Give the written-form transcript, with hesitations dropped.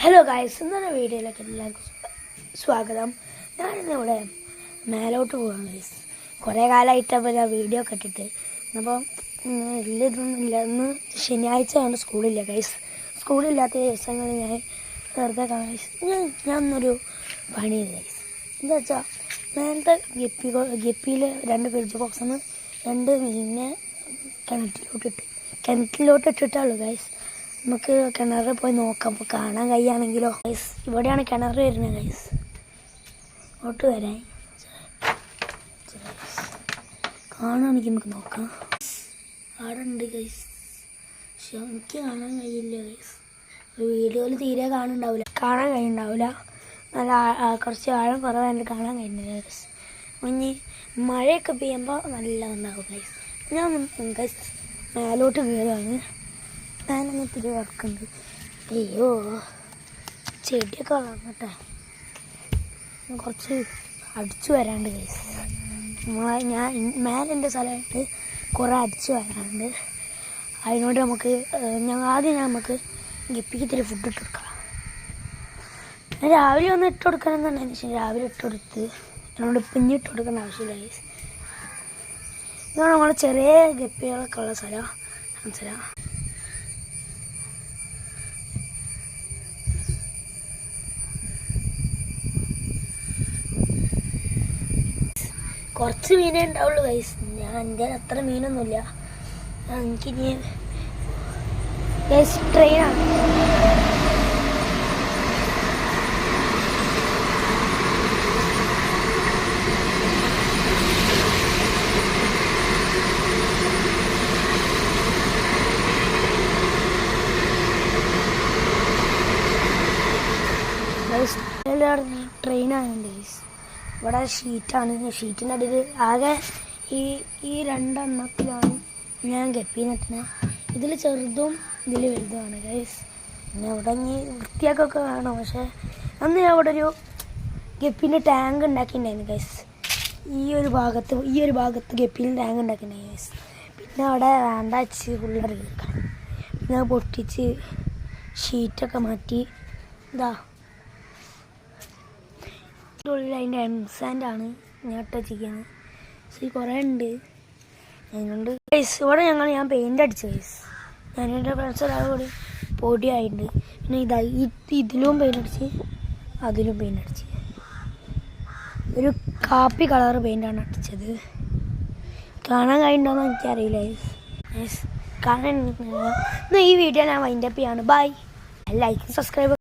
Hello guys, ഇന്നത്തെ വീഡിയോയിലേക്ക് എല്ലാവർക്കും സ്വാഗതം. ഞാനിന്നിവിടെ മേലോട്ട് പോകാം ഗൈസ്. കുറേ കാലമായിട്ടപ്പോൾ ഞാൻ വീഡിയോ ഒക്കെ ഇട്ടിട്ട് അപ്പോൾ ഇതൊന്നുമില്ല. ഇന്ന് ശനിയാഴ്ച കൊണ്ട് സ്കൂളില്ല ഗൈസ്. സ്കൂളില്ലാത്ത ദിവസങ്ങളിൽ ഞാൻ വെറുതെ ഞാൻ ഇന്നൊരു പണി ചെയ്തു ഗൈസ്. എന്താ വെച്ചാൽ നേരത്തെ ഗപ്പിയിൽ 2 ഫ്രിഡ്ജ് ബോക്സിൽ 2 മീനിനെ കിണറ്റിലോട്ട് ഇട്ടിട്ടുള്ളൂ ഗൈസ്. നമുക്ക് കിണറിൽ പോയി നോക്കാം. അപ്പോൾ കാണാൻ കഴിയുകയാണെങ്കിലോ ഗൈസ്, ഇവിടെയാണ് കിണർ വരുന്നത് ഗൈസ്. ഇങ്ങോട്ട് വരാൻ കാണുകയാണെങ്കിൽ നമുക്ക് നോക്കാം. അവിടെ ഉണ്ട് ഗൈസ്, പക്ഷെ എനിക്ക് കാണാൻ കഴിയില്ല ഗൈസ്. വീഡിയോയിൽ തീരെ കാണാൻ കഴിയുന്നുണ്ടാവില്ല. നല്ല കുറച്ച് ആഴം കുറവായിട്ട് കാണാൻ കഴിയുന്നില്ല ഗൈസ്. ഇനി മഴയൊക്കെ പെയ്യുമ്പോൾ നല്ല ഉണ്ടാവും ഗൈസ്. ഞാൻ ഗൈസ് മേലോട്ട് കയറുകയാണ്. ഞാനങ്ങ് തിരി വർക്കുണ്ട്. അയ്യോ, ചെടിയൊക്കെ വളർന്നട്ടെ. കുറച്ച് അടിച്ചു വരാണ്ട് ഗൈസ്. ഞാൻ മേലെൻ്റെ സ്ഥലമായിട്ട് കുറേ അടിച്ചു വരാണ്ട്. അതിനോട് നമുക്ക് നമുക്ക് ഗപ്പിക്ക് ഇത്തിരി ഫുഡ് ഇട്ട് കൊടുക്കാം. ഞാൻ രാവിലെ ഒന്ന് ഇട്ട് കൊടുക്കണമെന്നുണ്ടെങ്കിൽ പക്ഷേ രാവിലെ ഇട്ട് കൊടുത്ത് എന്നോട് പിന്നിട്ട് കൊടുക്കേണ്ട ആവശ്യമില്ല ഗൈസ്. ഇതാണ് നമ്മൾ ചെറിയ ഗപ്പികളൊക്കെ ഉള്ള സ്ഥലം. മനസ്സിലാം. കുറച്ച് മീനേ ഉണ്ടാവുള്ളൂ ഗൈസ്. എൻ്റെ അത്ര മീനൊന്നുമില്ല. എനിക്കിനി ഗൈസ് ട്രെയിനാണ്. ട്രെയിനാണ് ഗൈസ്. ഇവിടെ ഷീറ്റാണ്. ഷീറ്റിൻ്റെ അടിയിൽ ആകെ ഈ 2 എണ്ണത്തിലാണ് ഞാൻ ഗപ്പീനെത്തുന്നത്. ഇതിൽ ചെറുതും ഇതിൽ വലുതുമാണ് ഗൈസ്. പിന്നെ ഇവിടെ ഇനി വൃത്തിയാക്കൊക്കെ വേണം. പക്ഷേ അന്ന് ഞാൻ ഇവിടെ ഒരു ഗപ്പീൻ്റെ ടാങ്ക് ഉണ്ടാക്കിയിട്ടുണ്ടായിരുന്നു ഗൈസ്. ഈ ഒരു ഭാഗത്ത് ഗപ്പീൻ്റെ ടാങ്ക് ഉണ്ടാക്കിയിട്ടുണ്ടായിരുന്നു ഗൈസ്. പിന്നെ അവിടെ വേണ്ട വെച്ച് പിള്ളേർ കേൾക്കാം. പിന്നെ പൊട്ടിച്ച് ഷീറ്റൊക്കെ മാറ്റി ഇതാ ഉള്ളിൽ അതിൻ്റെ എംസാൻഡാണ് ഞാൻ ഇട്ടിരിക്കുന്നത്. പക്ഷേ കുറേ ഉണ്ട്. അതിനുണ്ട് ഗൈസ്. ഇവിടെ ഞാൻ പെയിൻ്റ് അടിച്ചു ഗൈസ്. ഞാനെൻ്റെ ഫ്രണ്ട്സ് ഒരാൾ കൂടി പൊടിയായിട്ടുണ്ട്. പിന്നെ ഇതിലും പെയിൻ്റ് അടിച്ച് അതിലും പെയിൻ്റ് അടിച്ച് ഒരു കാപ്പി കളർ പെയിൻ്റാണ് അടിച്ചത്. കാണാൻ കഴിയുന്നുണ്ടോയെന്ന് എനിക്കറിയില്ല ഗൈസ്. കാണാൻ ഈ വീഡിയോ ഞാൻ വൈൻഡപ്പ് ചെയ്യാണ്. ബൈ. Like subscribe